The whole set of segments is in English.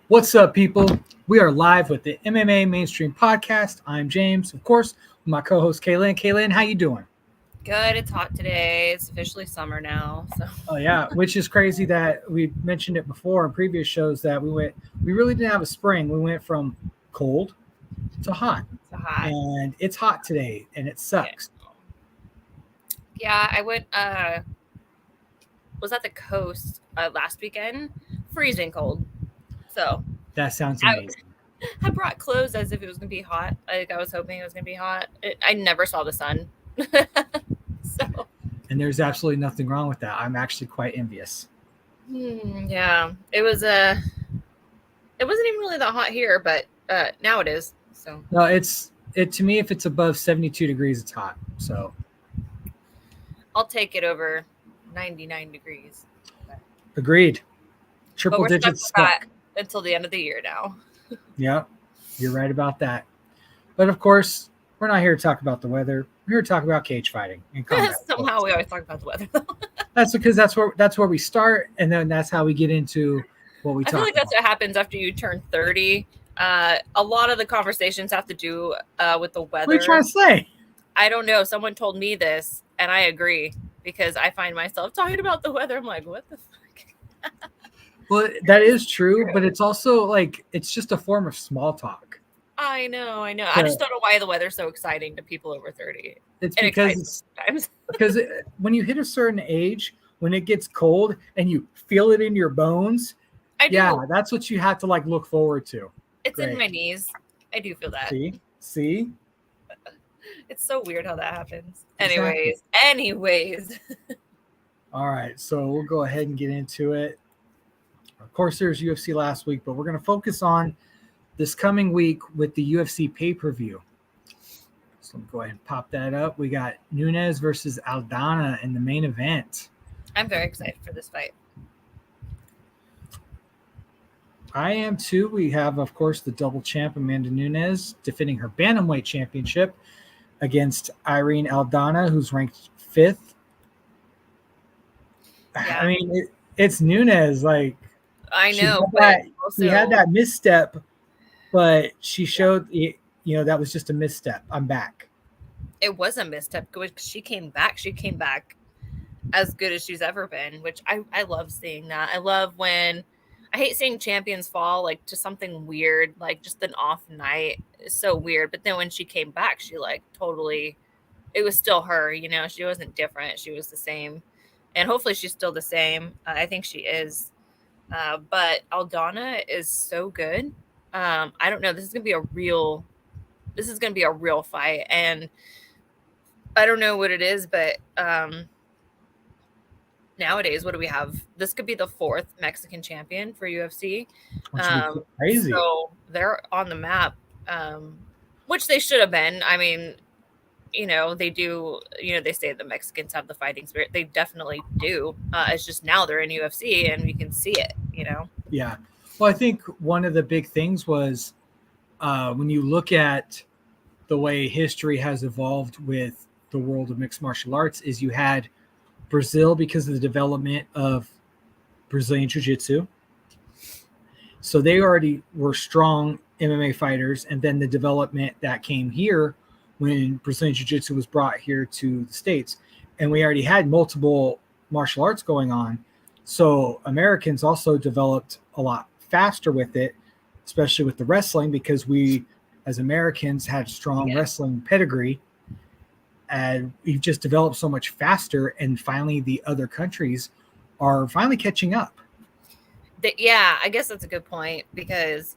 What's up, people? We are live with the MMA Mainstream Podcast. I'm James, of course, with my co-host Kaelyn. Kaelyn, how you doing? Good. It's hot today. It's officially summer now. So Oh yeah, which is crazy that we mentioned it before in previous shows that we really didn't have a spring. We went from cold to hot, it's hot. and it's hot today, and it sucks. Yeah, I went. Was at the coast last weekend. Freezing cold. So That sounds amazing. I brought clothes as if it was gonna be hot. Like I was hoping it was gonna be hot. I never saw the sun. So And there's absolutely nothing wrong with that. I'm actually quite envious. yeah, it was It wasn't even really that hot here, but now it is. So No, it to me. If it's above 72 degrees, it's hot. So I'll take it over 99 degrees. agreed. But Triple we're stuck digits with stuck. that until the end of the year now. Yeah, you're right about that. But of course, we're not here to talk about the weather. We're here to talk about cage fighting and combat. Somehow we always talk about the weather though. That's because that's where we start, and then that's how we get into what we I talk feel like about. that's what happens after you turn 30. A lot of the conversations have to do with the weather. What are you trying to say? I don't know. Someone told me this, and I agree because I find myself talking about the weather. I'm like, what the fuck? Well, that is true, but it's also like it's just a form of small talk. I know. I just don't know why the weather's so exciting to people over 30. It's It because excites me sometimes. because when you hit a certain age, when it gets cold and you feel it in your bones, I do. yeah, that's what you have to like look forward to. It's in Great. my knees. I do feel that. See. It's so weird how that happens. Exactly. Anyways. All right, so we'll go ahead and get into it. Of course, there's UFC last week, but we're going to focus on this coming week with the UFC pay-per-view. So let me go ahead and pop that up. We got Nunes versus Aldana in the main event. I'm very excited for this fight. I am too. We have, of course, the double champ Amanda Nunes defending her bantamweight championship against Irene Aldana, who's ranked 5th. Yeah. I mean, it's Nunes. Like, I know, she had that misstep, but she showed, that was just a misstep. I'm back. It was a misstep because she came back. She came back as good as she's ever been, which I love seeing that. I love when I hate seeing champions fall like to something weird, like just an off night. It's so weird. But then when she came back, she like totally, it was still her, she wasn't different. She was the same. And hopefully she's still the same. I think she is. But Aldana is so good. I don't know. This is going to be a real fight. And I don't know what it is, but nowadays, what do we have? This could be the 4th Mexican champion for UFC. Which would be crazy. So they're on the map, which they should have been. I mean, they do, they say the Mexicans have the fighting spirit. They definitely do. It's just now they're in UFC and we can see it, Yeah. Well, I think one of the big things was when you look at the way history has evolved with the world of mixed martial arts is you had Brazil because of the development of Brazilian Jiu-Jitsu. So they already were strong MMA fighters. And then the development that came here when Brazilian Jiu-Jitsu was brought here to the States. And we already had multiple martial arts going on. So Americans also developed a lot faster with it, especially with the wrestling, because we, as Americans, had strong wrestling pedigree. And we've just developed so much faster. And finally, the other countries are finally catching up. Yeah, I guess that's a good point because,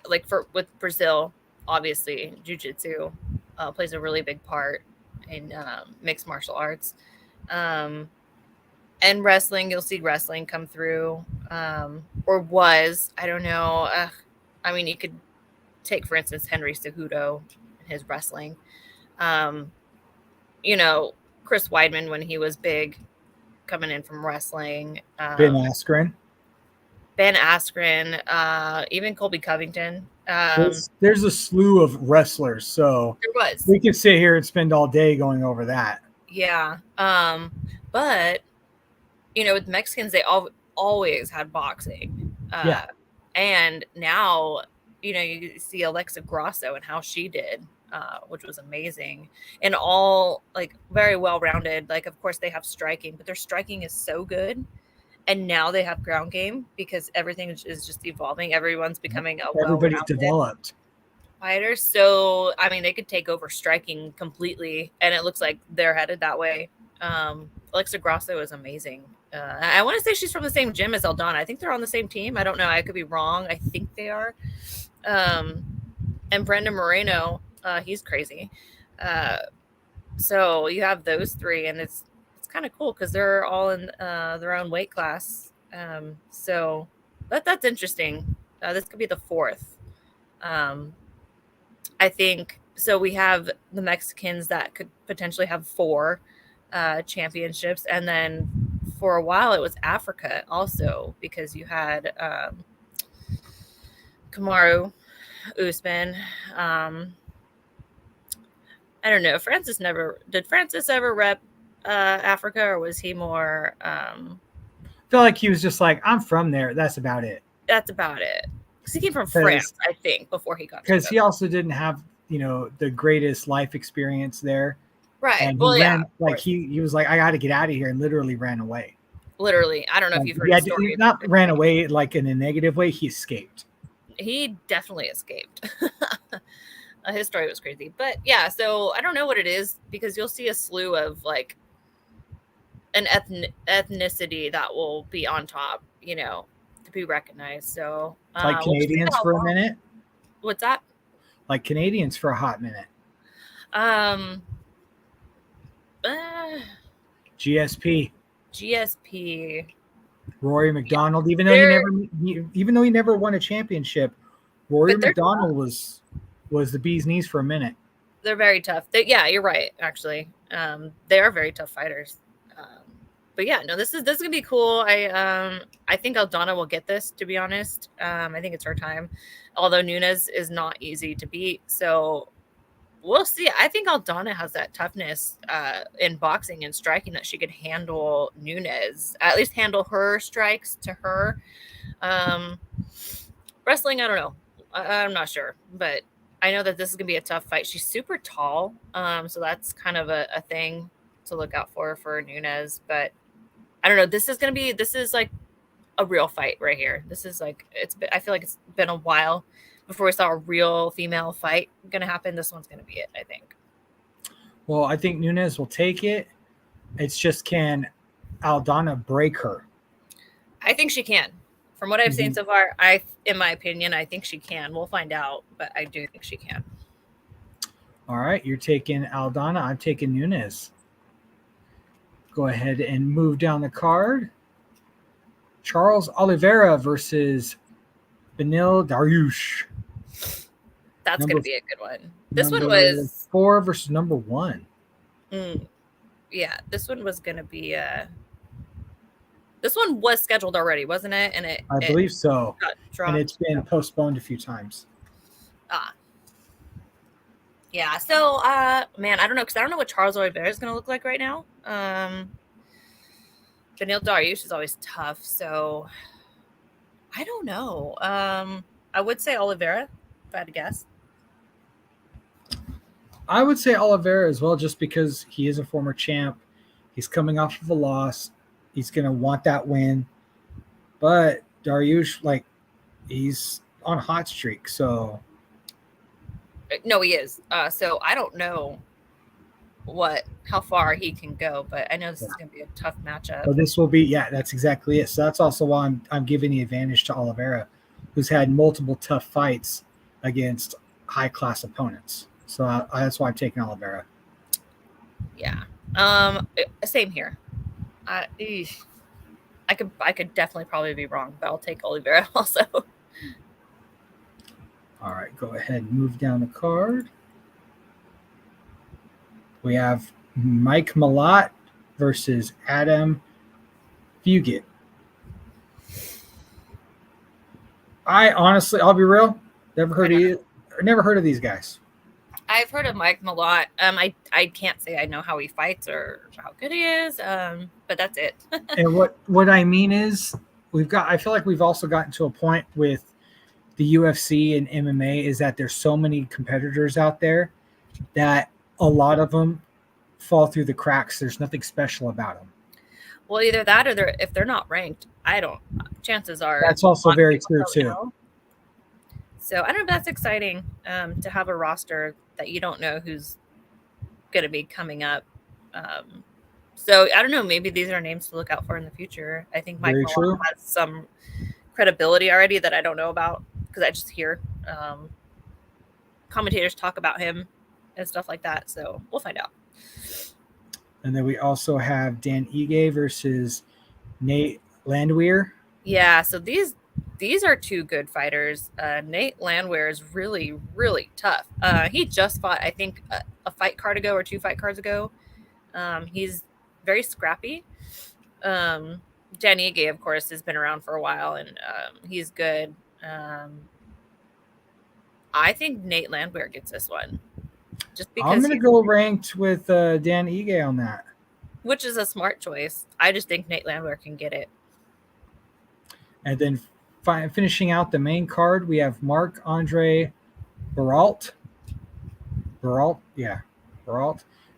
like with Brazil, obviously, jiu-jitsu plays a really big part in mixed martial arts. And wrestling, you'll see wrestling come through, or was, I don't know. I mean, you could take, for instance, Henry Cejudo and his wrestling. Chris Weidman when he was big, coming in from wrestling. Ben Askren, even Colby Covington. There's a slew of wrestlers, so there was. We could sit here and spend all day going over that. Yeah, but with Mexicans, they always had boxing. Yeah. And now, you see Alexa Grasso and how she did, which was amazing, and all like very well rounded. Like, of course, they have striking, but their striking is so good. And now they have ground game because everything is just evolving. Everyone's becoming a Everybody's well-rounded developed fighter. So, I mean, they could take over striking completely, and it looks like they're headed that way. Alexa Grasso is amazing. I want to say she's from the same gym as Aldana. I think they're on the same team. I don't know. I could be wrong. I think they are. And Brendan Moreno, he's crazy. So you have those three, and it's kind of cool because they're all in their own weight class. So that's interesting. This could be the fourth. I think so. We have the Mexicans that could potentially have 4 championships, and then for a while it was Africa also because you had Kamaru Usman. I don't know. Did Francis ever rep Africa, or was he more? I feel like he was just like, I'm from there. That's about it. That's about it. Because he came from France, I think, before he got. Because he also didn't have, the greatest life experience there. Right. And he ran, like he was like, I got to get out of here, and literally ran away. Literally, I don't know if you've heard the story. He not ran away like in a negative way. He escaped. He definitely escaped. His story was crazy, but yeah. So I don't know what it is because you'll see a slew of like an ethnicity that will be on top, to be recognized. So like Canadians for a minute. What's that? Like Canadians for a hot minute. GSP. Rory McDonald, even though he never won a championship, Rory McDonald was the bee's knees for a minute. They're very tough. You're right. Actually, they are very tough fighters. But yeah, no, this is gonna be cool. I think Aldana will get this. To be honest, I think it's her time. Although Nunes is not easy to beat, so we'll see. I think Aldana has that toughness in boxing and striking that she could handle Nunes, at least handle her strikes to her. Wrestling, I don't know. I'm not sure, but I know that this is going to be a tough fight. She's super tall, so that's kind of a thing to look out for Nunes. But I don't know. This is like a real fight right here. This is like I feel like it's been a while before we saw a real female fight going to happen. This one's going to be it, I think. Well, I think Nunes will take it. It's just, can Aldana break her? I think she can. From what I've seen so far, in my opinion, I think she can. We'll find out, but I do think she can. All right, you're taking Aldana. I'm taking Nunes. Go ahead and move down the card. Charles Oliveira versus Beneil Dariush. That's going to be a good one. This one was 4 versus number 1. Yeah, this one was going to be this one was scheduled already, wasn't it? And I believe so. And it's been postponed a few times. Yeah. So, man, I don't know, because I don't know what Charles Oliveira is going to look like right now. Beneil Dariush is always tough, so I don't know. I would say Oliveira, if I had to guess. I would say Oliveira as well, just because he is a former champ. He's coming off of a loss. He's going to want that win. But Dariush, he's on a hot streak, so. No, he is. So I don't know how far he can go, but I know this is going to be a tough matchup. So this will be, that's exactly it. So that's also why I'm giving the advantage to Oliveira, who's had multiple tough fights against high-class opponents. So that's why I'm taking Oliveira. Yeah. Same here. I could definitely probably be wrong, but I'll take Oliveira also. All right, go ahead and move down the card. We have Mike Malott versus Adam Fugit. I'll be real, never heard of these guys. I've heard of Mike Malott. I can't say I know how he fights or how good he is, but that's it. And what I mean is, I feel like we've also gotten to a point with the UFC and MMA is that there's so many competitors out there that a lot of them fall through the cracks. There's nothing special about them. Well, either that or if they're not ranked, chances are. That's also very true too. Know. So I don't know if that's exciting to have a roster that you don't know who's going to be coming up. So I don't know. Maybe these are names to look out for in the future. I think Mike Malone has some credibility already that I don't know about because I just hear commentators talk about him and stuff like that. So we'll find out. And then we also have Dan Ige versus Nate Landwehr. Yeah, so these are two good fighters. Nate Landwehr is really, really tough. He just fought, I think, a fight card ago or 2 fight cards ago. He's very scrappy. Dan Ige, of course, has been around for a while, and he's good. I think Nate Landwehr gets this one. Just because I'm going to go ranked with Dan Ige on that. Which is a smart choice. I just think Nate Landwehr can get it. And then finishing out the main card, we have Marc-Andre Baralt. Baralt.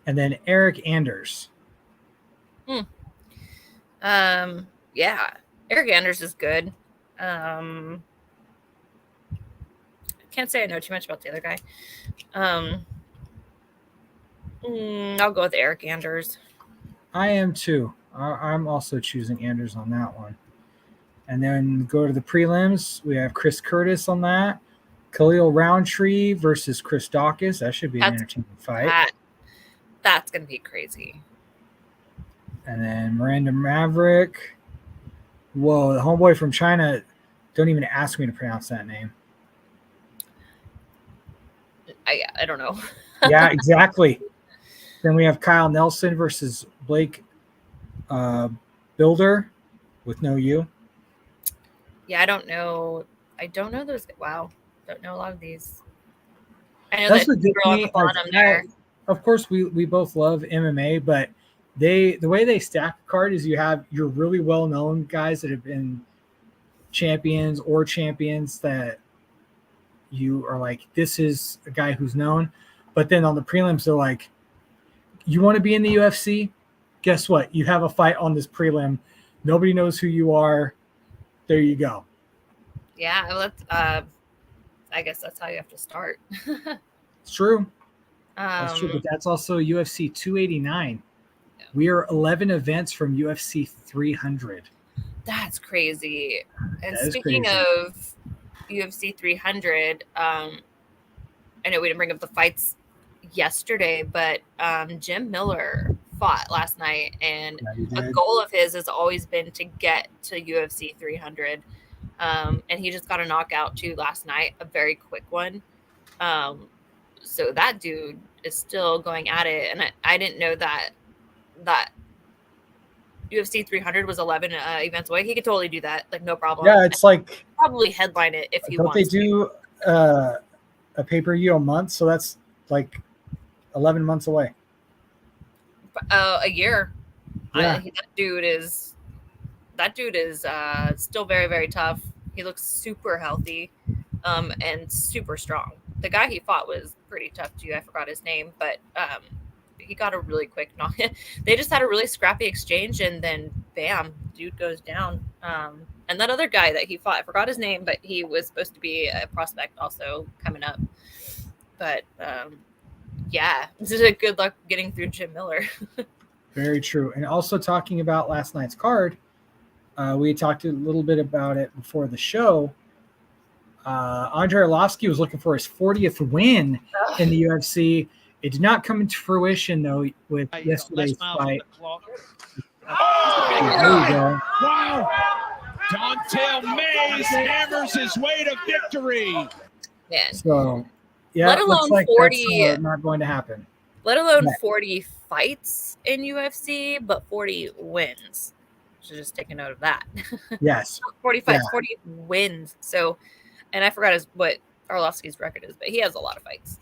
And then Eric Anders. Yeah. Eric Anders is good. Can't say I know too much about the other guy. I'll go with Eric Anders. I am too. I'm also choosing Anders on that one. And then go to the prelims. We have Chris Curtis on that. Khalil Roundtree versus Chris Dawkins. That should be an entertaining fight. That's going to be crazy. And then Miranda Maverick. Whoa, the homeboy from China. Don't even ask me to pronounce that name. I don't know. Yeah, exactly. Then we have Kyle Nelson versus Blake Builder with no U. Yeah, I don't know those. Wow. Don't know a lot of these. I know that's that girl on the bottom there. Of course, we both love MMA, but the way they stack the card is you have your really well-known guys that have been champions that you are like, this is a guy who's known. But then on the prelims, they're like, you want to be in the UFC? Guess what? You have a fight on this prelim. Nobody knows who you are. There you go. Yeah, well, I guess that's how you have to start. It's true. That's true, but that's also UFC 289. Yeah. We are 11 events from UFC 300. That's crazy. And speaking of UFC 300, I know we didn't bring up the fights yesterday, but Jim Miller fought last night, and a goal of his has always been to get to UFC 300. And he just got a knockout too last night, a very quick one. So that dude is still going at it, and I didn't know that UFC 300 was 11 events away. He could totally do that, like no problem. Yeah, it's like probably headline it if he wants. They do a pay-per-view a month, so that's like 11 months away. A year. Yeah. That dude is still very, very tough. He looks super healthy and super strong. The guy he fought was pretty tough too. I forgot his name, but he got a really quick knock. They just had a really scrappy exchange, and then bam, dude goes down. And that other guy that he fought, I forgot his name, but he was supposed to be a prospect also coming up. But yeah, this is a good luck getting through Jim Miller. Very true. And also talking about last night's card, we talked a little bit about it before the show. Andrei Arlovsky was looking for his 40th win in the UFC. It did not come into fruition, though, with yesterday's fight. Oh, there you go. Wow. Dontel Mays hammers his way to victory. Man. So, yeah, let alone like 40. That's not going to happen. Let alone 40 fights in UFC, but 40 wins. So just take a note of that. Yes. 40 fights, 40 wins. So, and I forgot what Arlovsky's record is, but he has a lot of fights.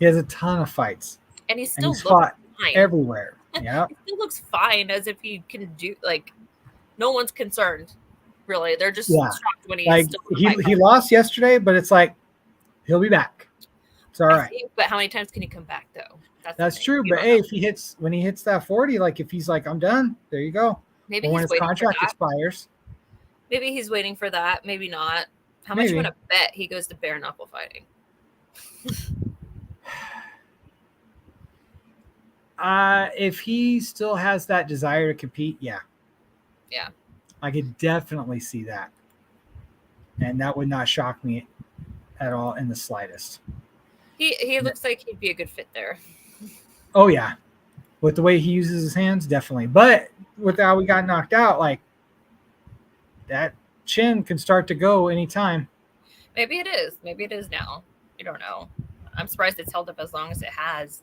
He has a ton of fights. And he's still fought everywhere. Yeah. He still looks fine, as if he can do, like, no one's concerned Really, they're just Yeah. shocked when he's Like still in the fight. he lost yesterday, but it's like he'll be back. It's all I right. think, but how many times can he come back though? the That's thing. true. You But don't hey, know. when he hits that 40, like if he's like, I'm done, there you go. Maybe Or when he's his waiting for contract that. expires. Maybe he's waiting for that. Maybe not. How much you Maybe. want to bet he goes to bare knuckle fighting? If he still has that desire to compete, yeah. Yeah. I could definitely see that. And that would not shock me at all in the slightest. He looks like he'd be a good fit there. Oh yeah. With the way he uses his hands, definitely. But with how we got knocked out, like that chin can start to go anytime. Maybe it is. Maybe it is now. You don't know. I'm surprised it's held up as long as it has.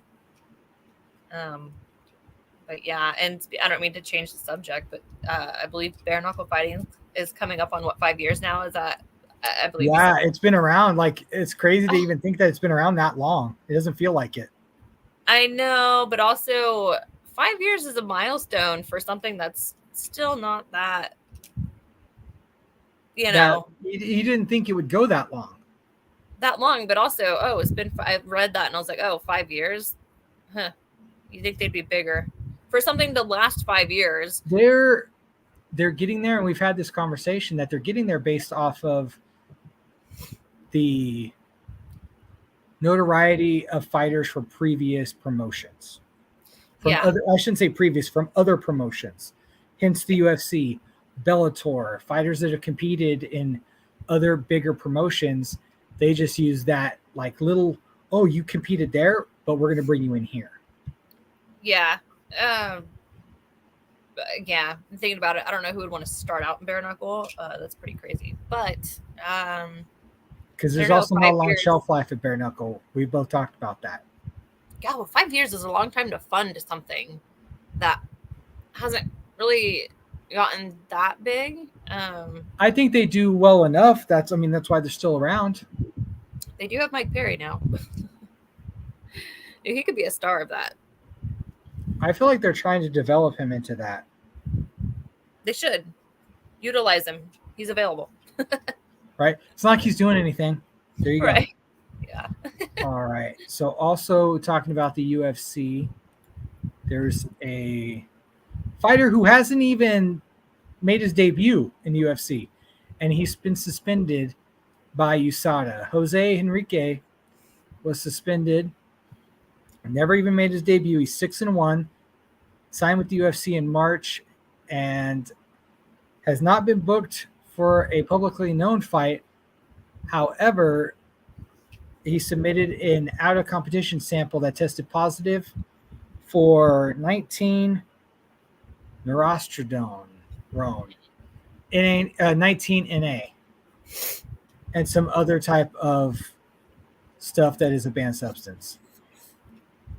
But yeah, and I don't mean to change the subject, but I believe bare knuckle fighting is coming up on 5 years now? Is that I believe? Yeah, it's been around. Like it's crazy to even think that it's been around that long. It doesn't feel like it. I know, but also 5 years is a milestone for something that's still not that. You know, he didn't think it would go that long. That long, but also, it's been. I read that and I was like, 5 years, huh? You think they'd be bigger for something to last 5 years? They're getting there, and we've had this conversation that they're getting there based off of the notoriety of fighters from previous promotions. From I shouldn't say previous, from other promotions, hence the UFC, Bellator, fighters that have competed in other bigger promotions. They just use that like little, you competed there, but we're going to bring you in here. Yeah. Yeah, I'm thinking about it. I don't know who would want to start out in bare knuckle. That's pretty crazy. But because there's also not a long shelf life at bare knuckle. We both talked about that. Yeah, well, 5 years is a long time to fund something that hasn't really gotten that big. I think they do well enough. That's why they're still around. They do have Mike Perry now. He could be a star of that. I feel like they're trying to develop him into that. They should utilize him. He's available. Right? It's not like he's doing anything. There you go. Right. Yeah. All right. So also talking about the UFC, there's a fighter who hasn't even made his debut in the UFC, and he's been suspended by USADA. Jose Henrique was suspended. Never even made his debut. He's 6-1, signed with the UFC in March, and has not been booked for a publicly known fight. However, he submitted an out-of-competition sample that tested positive for 19 Norostradone, 19 NA, and some other type of stuff that is a banned substance.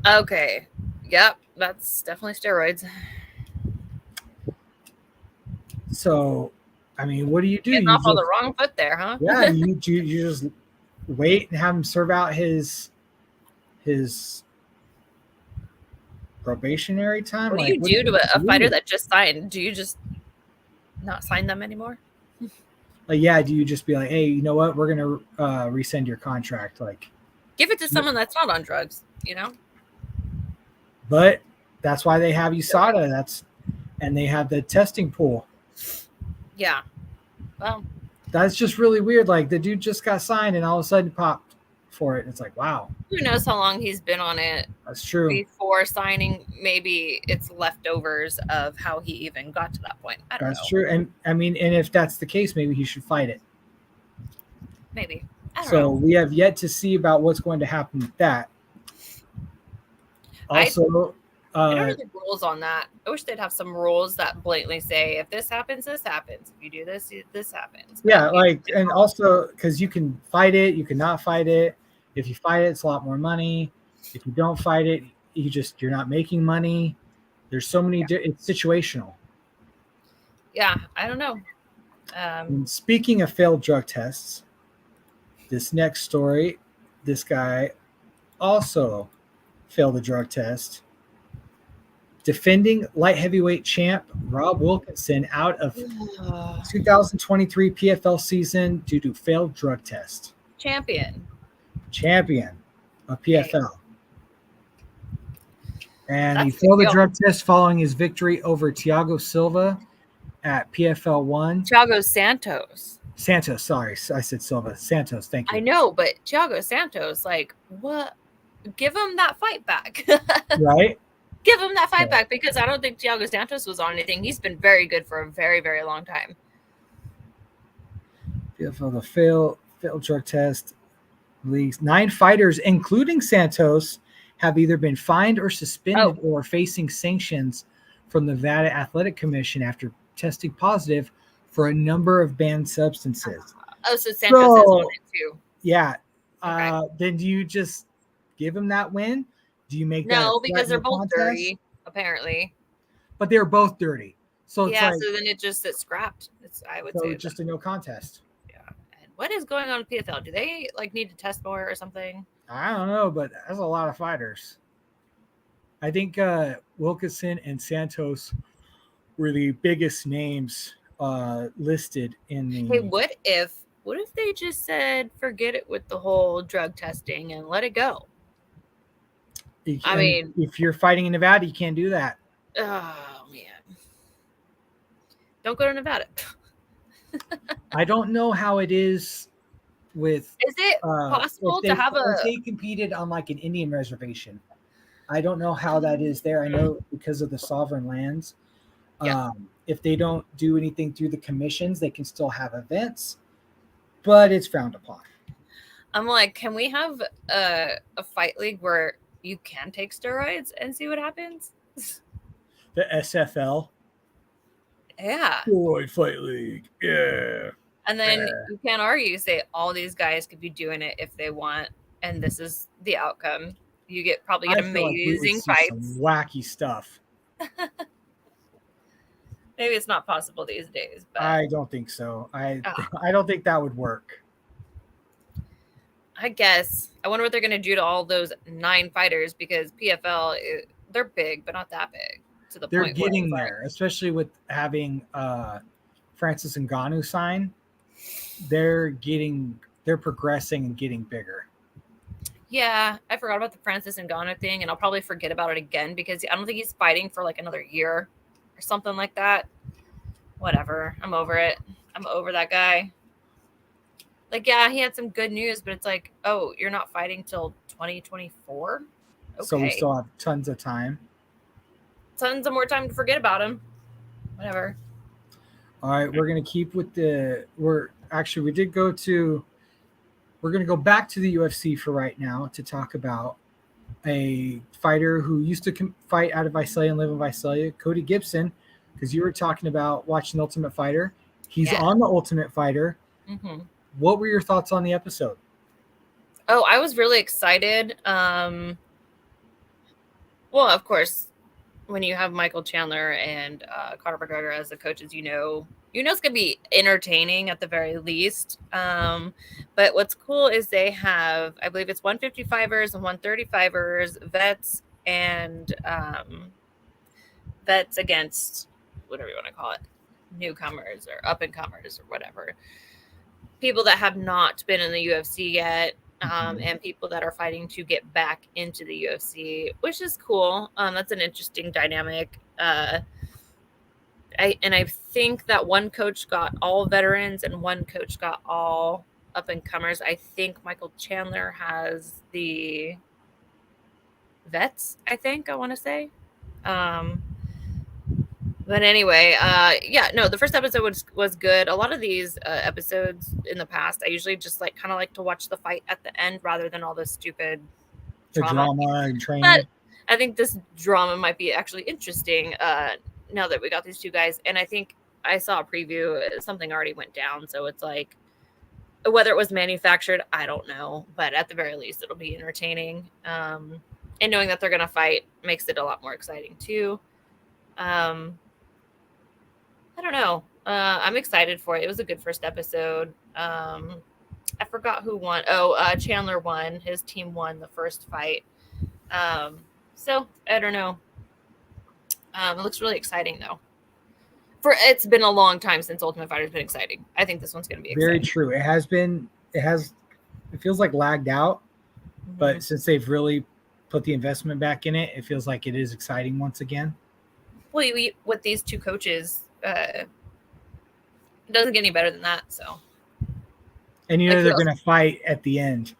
Okay. Yep, that's definitely steroids. So, what do you do? Getting You off on the wrong foot there, huh? Yeah, you just wait and have him serve out his probationary time. What do you do to a fighter that just signed? Do you just not sign them anymore? Do you just be like, hey, you know what? We're gonna rescind your contract. Like, give it to someone that's not on drugs, But that's why they have USADA. And they have the testing pool. Yeah. Well, that's just really weird. Like the dude just got signed and all of a sudden popped for it. It's like, wow. Who knows how long he's been on it? That's true. Before signing, maybe it's leftovers of how he even got to that point. I don't know. That's true. And and if that's the case, maybe he should fight it. Maybe. I don't know. We have yet to see about what's going to happen with that. Also, I don't know the rules on that. I wish they'd have some rules that blatantly say, if this happens, this happens. If you do this, this happens. Yeah, and also because you can fight it, you cannot fight it. If you fight it, it's a lot more money. If you don't fight it, you're not making money. There's so many. It's situational. Yeah, I don't know. And speaking of failed drug tests, this next story, this guy also failed a drug test. defending light heavyweight champ Rob Wilkinson out of 2023 PFL season due to failed drug test. Champion of PFL. And That's he failed the the drug test following his victory over Thiago Silva at PFL 1. Thiago Santos. Santos, sorry. I said Silva. Santos, thank you. I know, but Thiago Santos, like, what? Give him that fight back. Right? Give him that fight back, because I don't think Thiago Santos was on anything. He's been very good for a very, very long time. PFL, the failed drug test. Leagues. 9 fighters, including Santos, have either been fined or suspended or facing sanctions from the Nevada Athletic Commission after testing positive for a number of banned substances. So Santos is on it too. Yeah. Okay. Then do you just give him that win? Do you make no, because they're both dirty, apparently. But they're both dirty. So it's so then it's scrapped. I would say it's just a no contest. Yeah. And what is going on with PFL? Do they need to test more or something? I don't know, but that's a lot of fighters. I think Wilkinson and Santos were the biggest names listed in the. Hey, what if they just said forget it with the whole drug testing and let it go? I mean, if you're fighting in Nevada, you can't do that. Oh man, don't go to Nevada. I don't know how it is with. Is it possible to have if they competed on an Indian reservation? I don't know how that is there. I know because of the sovereign lands. If they don't do anything through the commissions, they can still have events, but it's frowned upon. I'm like, can we have a fight league where you can take steroids and see what happens? The SFL. Yeah. Steroid fight league. Yeah. And then you can't argue, say all these guys could be doing it if they want, and this is the outcome. You probably get amazing fights. Some wacky stuff. Maybe it's not possible these days, but I don't think so. I don't think that would work. I guess. I wonder what they're going to do to all those 9 fighters, because PFL, they're big, but not that big. To the They're point getting there, especially with having Francis Ngannou sign. They're progressing and getting bigger. Yeah, I forgot about the Francis Ngannou thing, and I'll probably forget about it again because I don't think he's fighting for another year or something like that. Whatever. I'm over it. I'm over that guy. Yeah, he had some good news, but it's oh, you're not fighting till 2024? Okay. So we still have tons of time. Tons of more time to forget about him. Whatever. All right, we're going to keep with we're going to go back to the UFC for right now to talk about a fighter who used to fight out of Visalia and live in Visalia, Cody Gibson, because you were talking about watching The Ultimate Fighter. He's on The Ultimate Fighter. Mm-hmm. What were your thoughts on the episode? Oh, I was really excited. Well, of course, when you have Michael Chandler and Conor McGregor as the coaches, you know it's going to be entertaining at the very least. But what's cool is they have, I believe it's 155ers and 135ers, vets, and vets against whatever you want to call it, newcomers or up-and-comers or whatever. People that have not been in the UFC yet, and people that are fighting to get back into the UFC, which is cool. That's an interesting dynamic. I think that one coach got all veterans and one coach got all up-and-comers. I think Michael Chandler has the vets, I want to say. But anyway, the first episode was good. A lot of these episodes in the past, I usually just kind of like to watch the fight at the end rather than all the stupid drama and training. But I think this drama might be actually interesting now that we got these two guys. And I think I saw a preview, something already went down. So it's whether it was manufactured, I don't know. But at the very least, it'll be entertaining. And knowing that they're going to fight makes it a lot more exciting too. I don't know. I'm excited for it. It was a good first episode. I forgot who won. Chandler won. His team won the first fight. So I don't know. It looks really exciting though. It's been a long time since Ultimate Fighter's been exciting. I think this one's going to be exciting. Very true. It has been. It feels like lagged out, but since they've really put the investment back in it, it feels like it is exciting once again. Well, with these two coaches, it doesn't get any better than that. So, and they're going to fight at the end,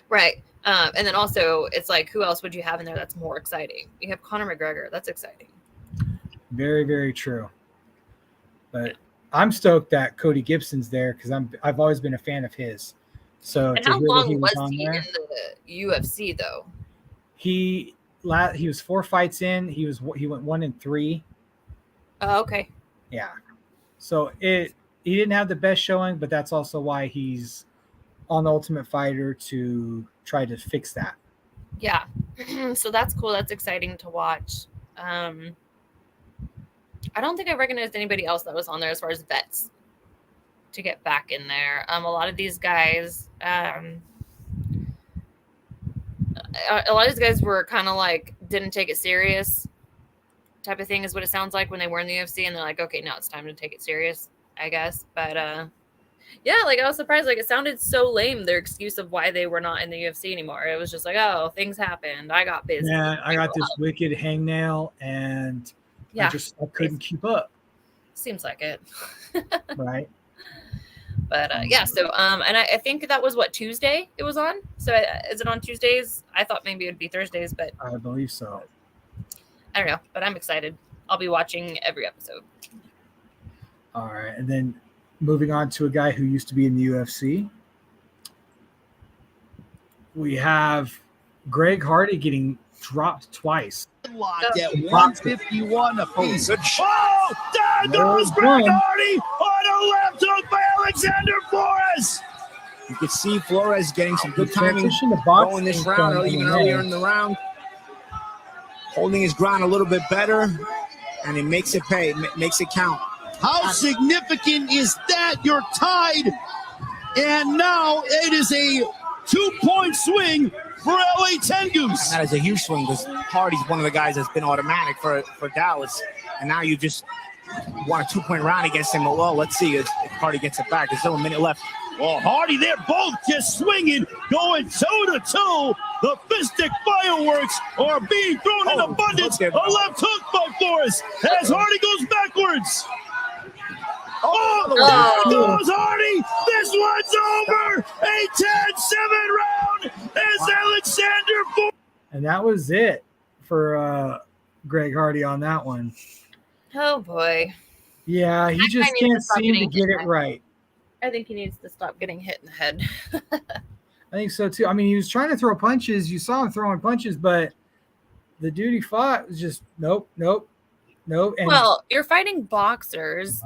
right? And then also, it's like, who else would you have in there that's more exciting? You have Conor McGregor. That's exciting. Very, very true. But I'm stoked that Cody Gibson's there because I've always been a fan of his. So and how long was he in the UFC though? He was 4 fights in. He went 1-3. Oh, okay. Yeah. So he didn't have the best showing, but that's also why he's on the Ultimate Fighter to try to fix that. Yeah. So that's cool. That's exciting to watch. I don't think I recognized anybody else that was on there as far as vets to get back in there. A lot of these guys, were kind of like didn't take it serious type of thing is what it sounds like when they were in the UFC, and they're like, okay, now it's time to take it serious, I guess. But yeah, like I was surprised. Like it sounded so lame, their excuse of why they were not in the UFC anymore. It was just like, oh, things happened. I got busy. Yeah, I got this wicked hangnail, and I couldn't keep up. Seems like it. Right. But yeah, so and I think that was what, Tuesday it was on. So is it on Tuesdays? I thought maybe it would be Thursdays, but I believe so. I don't know, but I'm excited. I'll be watching every episode. All right, and then moving on to a guy who used to be in the UFC, we have Greg Hardy getting dropped twice. Locked at 151 apiece. Oh, there goes Greg Hardy on a left hook by Alexander Flores. You could see Flores getting some good timing going this round, or even earlier in the round. Holding his ground a little bit better, and he makes it pay, makes it count. How significant is that? You're tied, and now it is a 2-point swing for LA Tengus. That is a huge swing because Hardy's one of the guys that's been automatic for Dallas, and now you just want a 2-point round against him. Well, let's see if Hardy gets it back. There's still a minute left. Well, Hardy, they're both just swinging, going toe-to-toe. The fistic fireworks are being thrown in abundance. A left hook by Flores as Hardy goes backwards. There goes Hardy. This one's over. A 10-7 round as Alexander Flores. And that was it for Greg Hardy on that one. Oh, boy. Yeah, he just can't seem to get it right. I think he needs to stop getting hit in the head. I think so, too. I mean, he was trying to throw punches. You saw him throwing punches, but the dude he fought was just nope. And, well, you're fighting boxers.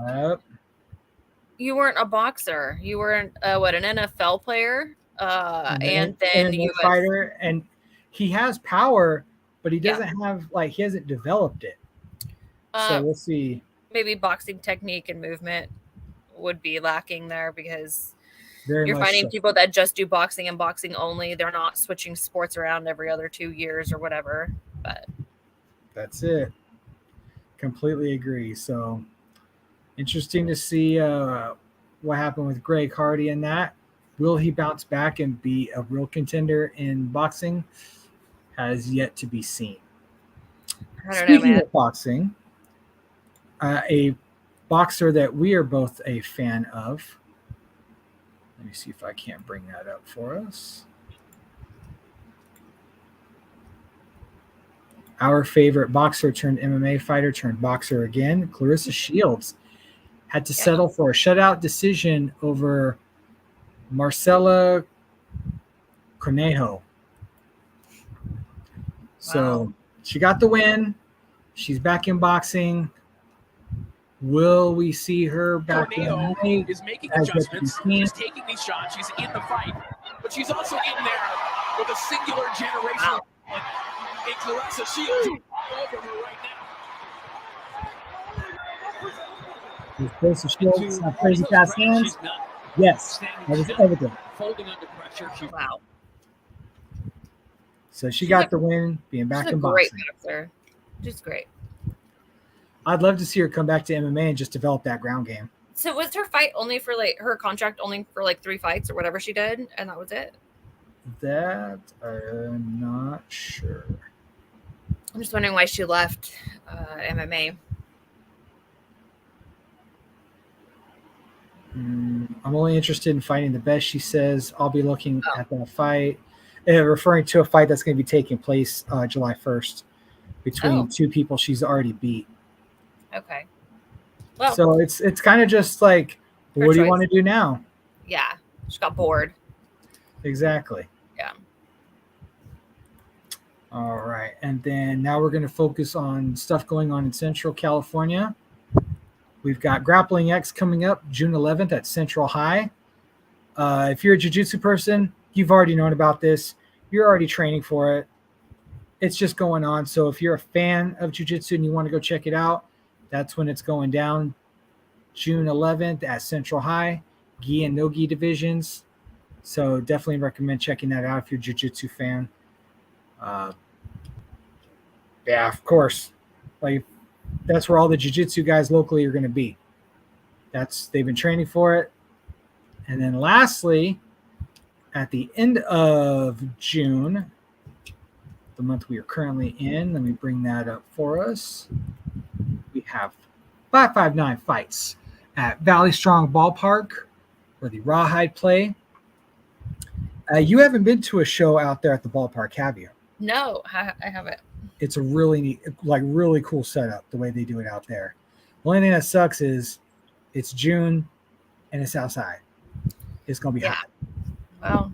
You weren't a boxer. You weren't, an NFL player. And then a fighter. And he has power, but he doesn't have, he hasn't developed it. So we'll see. Maybe boxing technique and movement would be lacking there because Very you're finding so. people that just do boxing and boxing only. They're not switching sports around every other 2 years or whatever. But that's it. Completely agree. So interesting to see what happened with Greg Hardy in that. Will he bounce back and be a real contender in boxing? Has yet to be seen. Speaking of boxing, a boxer that we are both a fan of. Let me see if I can't bring that up for us. Our favorite boxer turned MMA fighter turned boxer again, Clarissa Shields, had to settle for a shutout decision over Marcela Cornejo. So she got the win. She's back in boxing. Will we see her back Cornejo in is making adjustments. She's taking these shots. She's in the fight. But she's also in there with a singular generation. And Clarissa Shields all over her right now. Clarissa Shields have crazy fast hands. Yes, that was evident. Folding under pressure. Wow. So she got the win, being back in boxing. Great boxer. Just great. I'd love to see her come back to MMA and just develop that ground game. So was her fight only for like her contract only for like 3 fights or whatever she did, and that was it? That I'm not sure. I'm just wondering why she left MMA. I'm only interested in fighting the best, she says. I'll be looking at that fight, referring to a fight that's going to be taking place July 1st between 2 people she's already beat. Okay. Well, so it's kind of just like, what do you want to do now? Yeah, she got bored. Exactly. Yeah. All right, and then now we're going to focus on stuff going on in Central California. We've got Grappling X coming up June 11th at Central High. If you're a jiu-jitsu person, you've already known about this. You're already training for it. It's just going on. So if you're a fan of jiu-jitsu and you want to go check it out, that's when it's going down. June 11th at Central High, gi and no gi divisions. So definitely recommend checking that out if you're a jiu-jitsu fan. Yeah, of course. Like, that's where all the jiu-jitsu guys locally are going to be. They've been training for it. And then lastly, at the end of June, the month we are currently in, let me bring that up for us. We have 559 fights at Valley Strong Ballpark, where the Rawhide play. You haven't been to a show out there at the ballpark, have you? No, I haven't. It's a really neat, really cool setup, the way they do it out there. The only thing that sucks is it's June and it's outside. It's going to be hot. Well,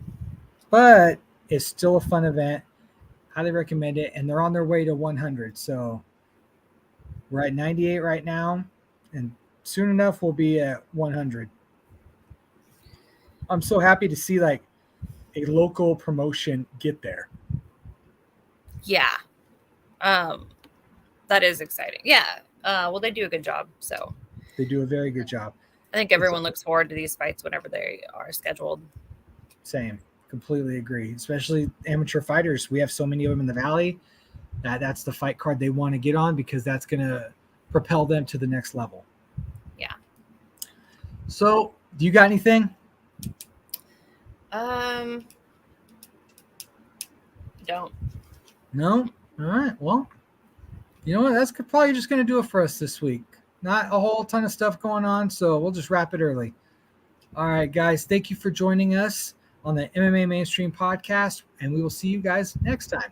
but it's still a fun event. Highly recommend it. And they're on their way to 100. So we're at 98 right now. And soon enough, we'll be at 100. I'm so happy to see like a local promotion get there. Yeah. That is exciting. Yeah. Well, they do a good job. So they do a very good job. I think everyone looks forward to these fights whenever they are scheduled. Same. Completely agree. Especially amateur fighters. We have so many of them in the Valley. That's the fight card they want to get on because that's going to propel them to the next level. Yeah. So, do you got anything? Don't. No? All right. Well, you know what? That's probably just going to do it for us this week. Not a whole ton of stuff going on, so we'll just wrap it early. All right, guys. Thank you for joining us on the MMA Mainstream Podcast, and we will see you guys next time.